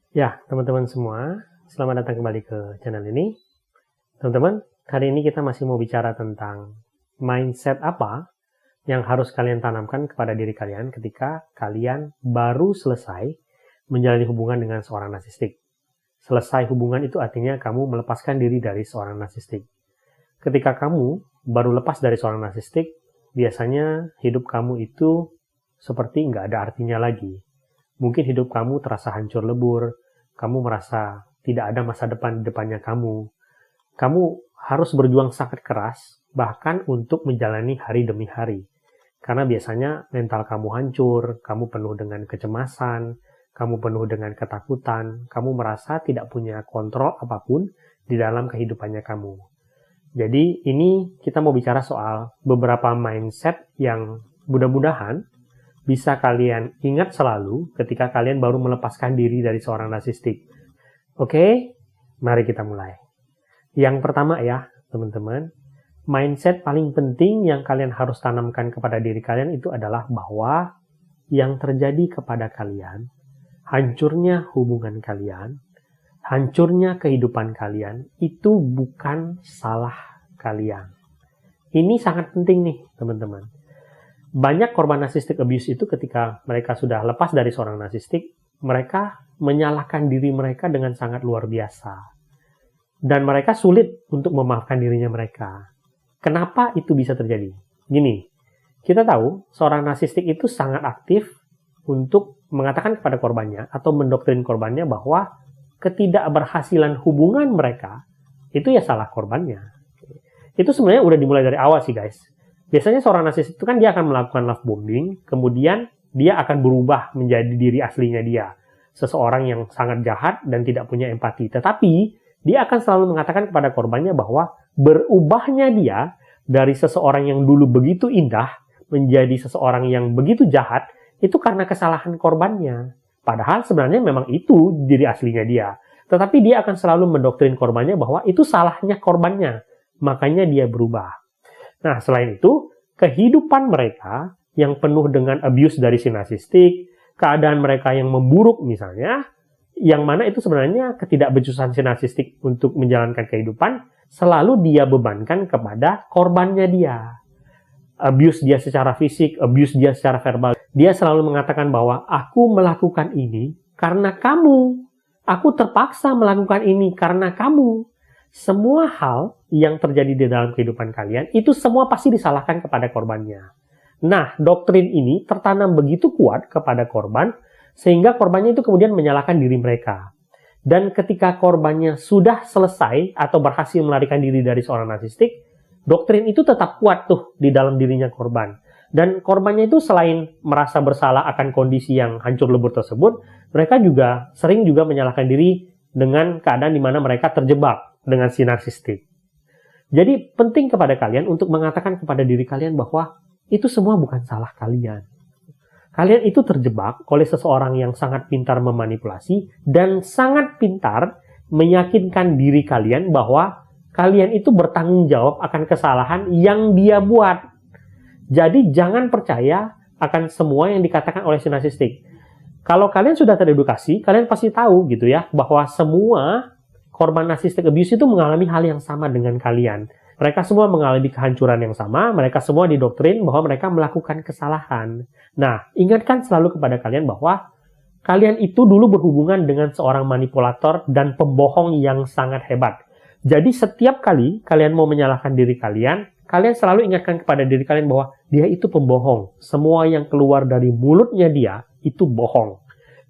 Ya, teman-teman semua, selamat datang kembali ke channel ini. Teman-teman, hari ini kita masih mau bicara tentang mindset apa yang harus kalian tanamkan kepada diri kalian ketika kalian baru selesai menjalani hubungan dengan seorang narsistik. Selesai hubungan itu artinya kamu melepaskan diri dari seorang narsistik. Ketika kamu baru lepas dari seorang narsistik, biasanya hidup kamu itu seperti nggak ada artinya lagi. Mungkin hidup kamu terasa hancur lebur, kamu merasa tidak ada masa depan di depannya kamu. Kamu harus berjuang sangat keras, bahkan untuk menjalani hari demi hari. Karena biasanya mental kamu hancur, kamu penuh dengan kecemasan, kamu penuh dengan ketakutan, kamu merasa tidak punya kontrol apapun di dalam kehidupannya kamu. Jadi ini kita mau bicara soal beberapa mindset yang mudah-mudahan bisa kalian ingat selalu ketika kalian baru melepaskan diri dari seorang narsistik. Oke, mari kita mulai. Yang pertama ya, teman-teman, mindset paling penting yang kalian harus tanamkan kepada diri kalian itu adalah bahwa yang terjadi kepada kalian, hancurnya hubungan kalian, hancurnya kehidupan kalian, itu bukan salah kalian. Ini sangat penting nih, teman-teman. Banyak korban narcissistic abuse itu ketika mereka sudah lepas dari seorang narsistik, mereka menyalahkan diri mereka dengan sangat luar biasa. Dan mereka sulit untuk memaafkan dirinya mereka. Kenapa itu bisa terjadi? Gini, kita tahu seorang narsistik itu sangat aktif untuk mengatakan kepada korbannya atau mendoktrin korbannya bahwa ketidakberhasilan hubungan mereka itu ya salah korbannya. Itu sebenarnya udah dimulai dari awal sih guys. Biasanya seorang narsistik itu kan dia akan melakukan love bombing, kemudian dia akan berubah menjadi diri aslinya dia. Seseorang yang sangat jahat dan tidak punya empati. Tetapi dia akan selalu mengatakan kepada korbannya bahwa berubahnya dia dari seseorang yang dulu begitu indah menjadi seseorang yang begitu jahat itu karena kesalahan korbannya. Padahal sebenarnya memang itu diri aslinya dia. Tetapi dia akan selalu mendoktrin korbannya bahwa itu salahnya korbannya. Makanya dia berubah. Nah, selain itu, kehidupan mereka yang penuh dengan abuse dari si narsistik, keadaan mereka yang memburuk misalnya, yang mana itu sebenarnya ketidakbecusan si narsistik untuk menjalankan kehidupan, selalu dia bebankan kepada korbannya dia. Abuse dia secara fisik, abuse dia secara verbal. Dia selalu mengatakan bahwa aku melakukan ini karena kamu. Aku terpaksa melakukan ini karena kamu. Semua hal yang terjadi di dalam kehidupan kalian, itu semua pasti disalahkan kepada korbannya. Nah, doktrin ini tertanam begitu kuat kepada korban, sehingga korbannya itu kemudian menyalahkan diri mereka. Dan ketika korbannya sudah selesai atau berhasil melarikan diri dari seorang narsistik, doktrin itu tetap kuat tuh di dalam dirinya korban. Dan korbannya itu selain merasa bersalah akan kondisi yang hancur lebur tersebut, mereka juga sering juga menyalahkan diri dengan keadaan di mana mereka terjebak dengan si narsistik. Jadi penting kepada kalian untuk mengatakan kepada diri kalian bahwa itu semua bukan salah kalian. Kalian itu terjebak oleh seseorang yang sangat pintar memanipulasi dan sangat pintar meyakinkan diri kalian bahwa kalian itu bertanggung jawab akan kesalahan yang dia buat. Jadi jangan percaya akan semua yang dikatakan oleh si narsistik. Kalau kalian sudah teredukasi, kalian pasti tahu gitu ya bahwa semua korban narcissistic abuse itu mengalami hal yang sama dengan kalian. Mereka semua mengalami kehancuran yang sama, mereka semua didoktrin bahwa mereka melakukan kesalahan. Nah, ingatkan selalu kepada kalian bahwa kalian itu dulu berhubungan dengan seorang manipulator dan pembohong yang sangat hebat. Jadi setiap kali kalian mau menyalahkan diri kalian, kalian selalu ingatkan kepada diri kalian bahwa dia itu pembohong. Semua yang keluar dari mulutnya dia itu bohong.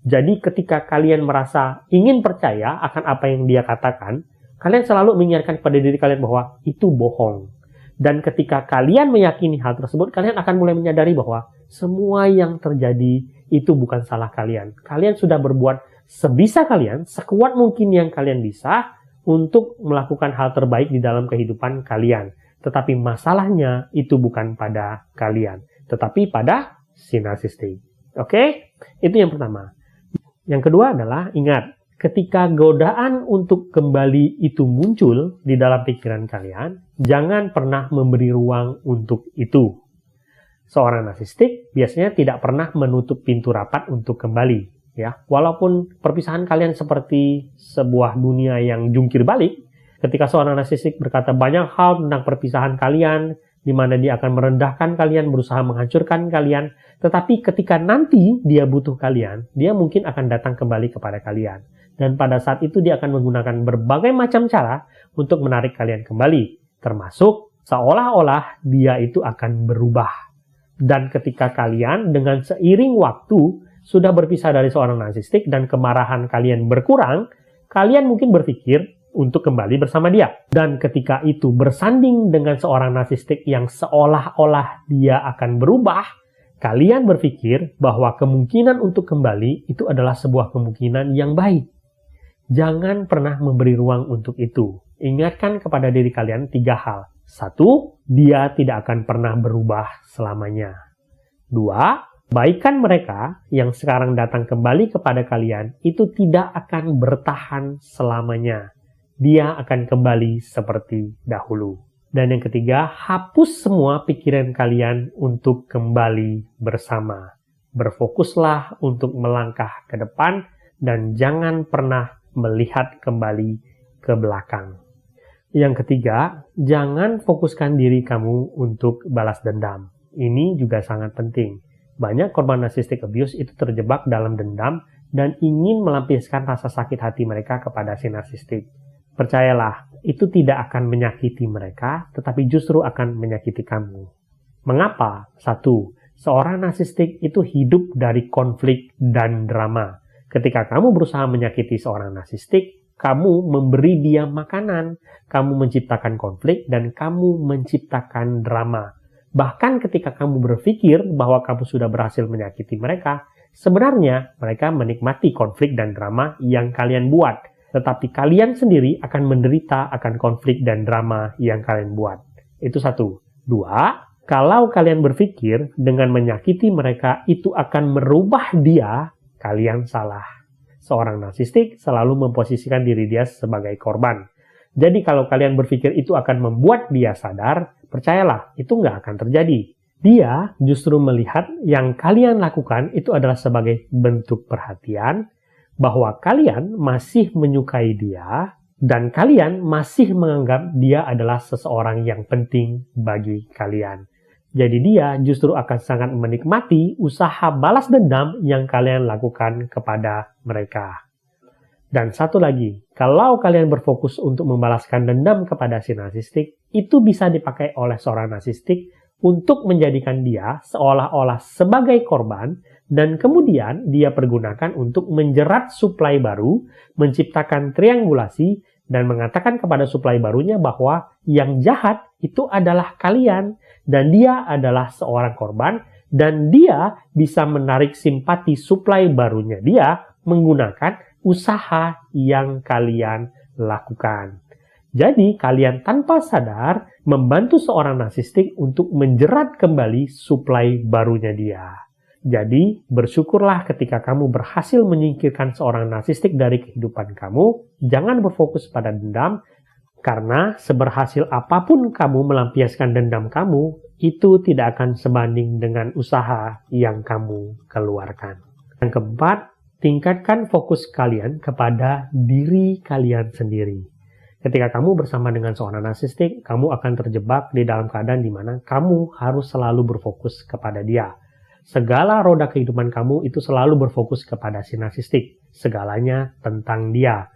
Jadi ketika kalian merasa ingin percaya akan apa yang dia katakan, kalian selalu mengingatkan kepada diri kalian bahwa itu bohong. Dan ketika kalian meyakini hal tersebut, kalian akan mulai menyadari bahwa semua yang terjadi itu bukan salah kalian. Kalian sudah berbuat sebisa kalian, sekuat mungkin yang kalian bisa untuk melakukan hal terbaik di dalam kehidupan kalian. Tetapi masalahnya itu bukan pada kalian, tetapi pada si narsistik. Oke? Itu yang pertama. Yang kedua adalah, ingat, ketika godaan untuk kembali itu muncul di dalam pikiran kalian, jangan pernah memberi ruang untuk itu. Seorang narsistik biasanya tidak pernah menutup pintu rapat untuk kembali. ya. Walaupun perpisahan kalian seperti sebuah dunia yang jungkir balik, ketika seorang narsistik berkata banyak hal tentang perpisahan kalian, di mana dia akan merendahkan kalian, berusaha menghancurkan kalian, tetapi ketika nanti dia butuh kalian, dia mungkin akan datang kembali kepada kalian. Dan pada saat itu dia akan menggunakan berbagai macam cara untuk menarik kalian kembali, termasuk seolah-olah dia itu akan berubah. Dan ketika kalian dengan seiring waktu sudah berpisah dari seorang narsistik dan kemarahan kalian berkurang, kalian mungkin berpikir untuk kembali bersama dia. Dan ketika itu bersanding dengan seorang narsistik yang seolah-olah dia akan berubah, kalian berpikir bahwa kemungkinan untuk kembali itu adalah sebuah kemungkinan yang baik. Jangan pernah memberi ruang untuk itu. Ingatkan kepada diri kalian 3 hal. 1, dia tidak akan pernah berubah selamanya. 2, kebaikan mereka yang sekarang datang kembali kepada kalian itu tidak akan bertahan selamanya. Dia akan kembali seperti dahulu. Dan yang ketiga, hapus semua pikiran kalian untuk kembali bersama. Berfokuslah untuk melangkah ke depan dan jangan pernah melihat kembali ke belakang. Yang ketiga, jangan fokuskan diri kamu untuk balas dendam. Ini juga sangat penting. Banyak korban narcissistic abuse itu terjebak dalam dendam dan ingin melampiaskan rasa sakit hati mereka kepada si narsistik. Percayalah, itu tidak akan menyakiti mereka, tetapi justru akan menyakiti kamu. Mengapa? 1, seorang narsistik itu hidup dari konflik dan drama. Ketika kamu berusaha menyakiti seorang narsistik, kamu memberi dia makanan, kamu menciptakan konflik, dan kamu menciptakan drama. Bahkan ketika kamu berpikir bahwa kamu sudah berhasil menyakiti mereka, sebenarnya mereka menikmati konflik dan drama yang kalian buat. Tetapi kalian sendiri akan menderita akan konflik dan drama yang kalian buat. Itu 1. 2, kalau kalian berpikir dengan menyakiti mereka itu akan merubah dia, kalian salah. Seorang narsistik selalu memposisikan diri dia sebagai korban. Jadi kalau kalian berpikir itu akan membuat dia sadar, percayalah, itu nggak akan terjadi. Dia justru melihat yang kalian lakukan itu adalah sebagai bentuk perhatian, bahwa kalian masih menyukai dia, dan kalian masih menganggap dia adalah seseorang yang penting bagi kalian. Jadi dia justru akan sangat menikmati usaha balas dendam yang kalian lakukan kepada mereka. Dan satu lagi, kalau kalian berfokus untuk membalaskan dendam kepada si narsistik, itu bisa dipakai oleh seorang narsistik untuk menjadikan dia seolah-olah sebagai korban, dan kemudian dia pergunakan untuk menjerat suplai baru, menciptakan triangulasi, dan mengatakan kepada suplai barunya bahwa yang jahat itu adalah kalian, dan dia adalah seorang korban, dan dia bisa menarik simpati suplai barunya dia menggunakan usaha yang kalian lakukan. Jadi kalian tanpa sadar membantu seorang narsistik untuk menjerat kembali suplai barunya dia. Jadi bersyukurlah ketika kamu berhasil menyingkirkan seorang narsistik dari kehidupan kamu. Jangan berfokus pada dendam, karena seberhasil apapun kamu melampiaskan dendam kamu, itu tidak akan sebanding dengan usaha yang kamu keluarkan. Yang keempat, tingkatkan fokus kalian kepada diri kalian sendiri. Ketika kamu bersama dengan seorang narsistik, kamu akan terjebak di dalam keadaan di mana kamu harus selalu berfokus kepada dia. Segala roda kehidupan kamu itu selalu berfokus kepada si narsistik. Segalanya tentang dia.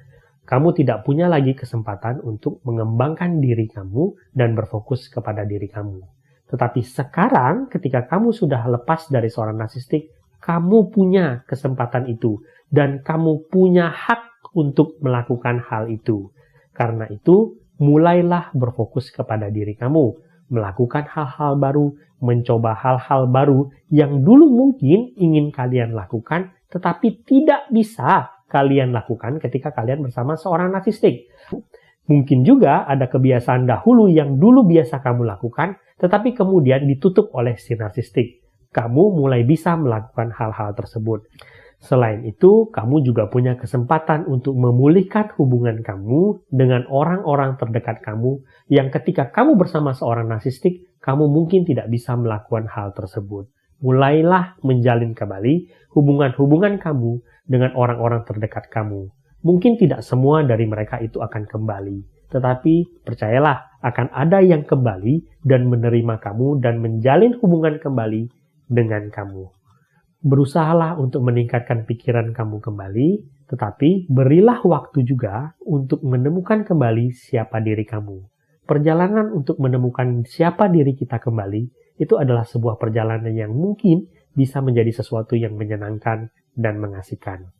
Kamu tidak punya lagi kesempatan untuk mengembangkan diri kamu dan berfokus kepada diri kamu. Tetapi sekarang ketika kamu sudah lepas dari seorang narsistik, kamu punya kesempatan itu. Dan kamu punya hak untuk melakukan hal itu. Karena itu, mulailah berfokus kepada diri kamu. Melakukan hal-hal baru, mencoba hal-hal baru yang dulu mungkin ingin kalian lakukan, tetapi tidak bisa kalian lakukan ketika kalian bersama seorang narsistik. Mungkin juga ada kebiasaan dahulu yang dulu biasa kamu lakukan, tetapi kemudian ditutup oleh si narsistik. Kamu mulai bisa melakukan hal-hal tersebut. Selain itu, kamu juga punya kesempatan untuk memulihkan hubungan kamu dengan orang-orang terdekat kamu yang ketika kamu bersama seorang narsistik, kamu mungkin tidak bisa melakukan hal tersebut. Mulailah menjalin kembali hubungan-hubungan kamu dengan orang-orang terdekat kamu. Mungkin tidak semua dari mereka itu akan kembali, tetapi percayalah akan ada yang kembali dan menerima kamu dan menjalin hubungan kembali dengan kamu. Berusahalah untuk meningkatkan pikiran kamu kembali, tetapi berilah waktu juga untuk menemukan kembali siapa diri kamu. Perjalanan untuk menemukan siapa diri kita kembali itu adalah sebuah perjalanan yang mungkin bisa menjadi sesuatu yang menyenangkan dan mengasihkan.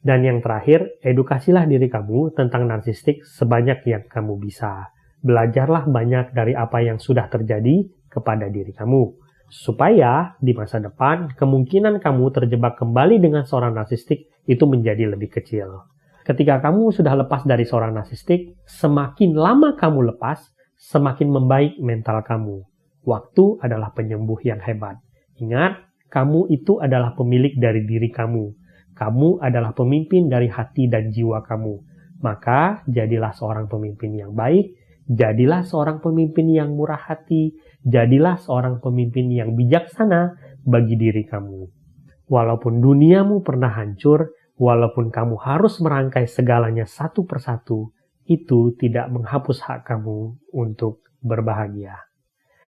Dan yang terakhir, edukasilah diri kamu tentang narsistik sebanyak yang kamu bisa. Belajarlah banyak dari apa yang sudah terjadi kepada diri kamu, supaya di masa depan kemungkinan kamu terjebak kembali dengan seorang narsistik itu menjadi lebih kecil. Ketika kamu sudah lepas dari seorang narsistik, semakin lama kamu lepas, semakin membaik mental kamu. Waktu adalah penyembuh yang hebat. Ingat, kamu itu adalah pemilik dari diri kamu. Kamu adalah pemimpin dari hati dan jiwa kamu. Maka, jadilah seorang pemimpin yang baik, jadilah seorang pemimpin yang murah hati, jadilah seorang pemimpin yang bijaksana bagi diri kamu. Walaupun duniamu pernah hancur, walaupun kamu harus merangkai segalanya satu persatu, itu tidak menghapus hak kamu untuk berbahagia.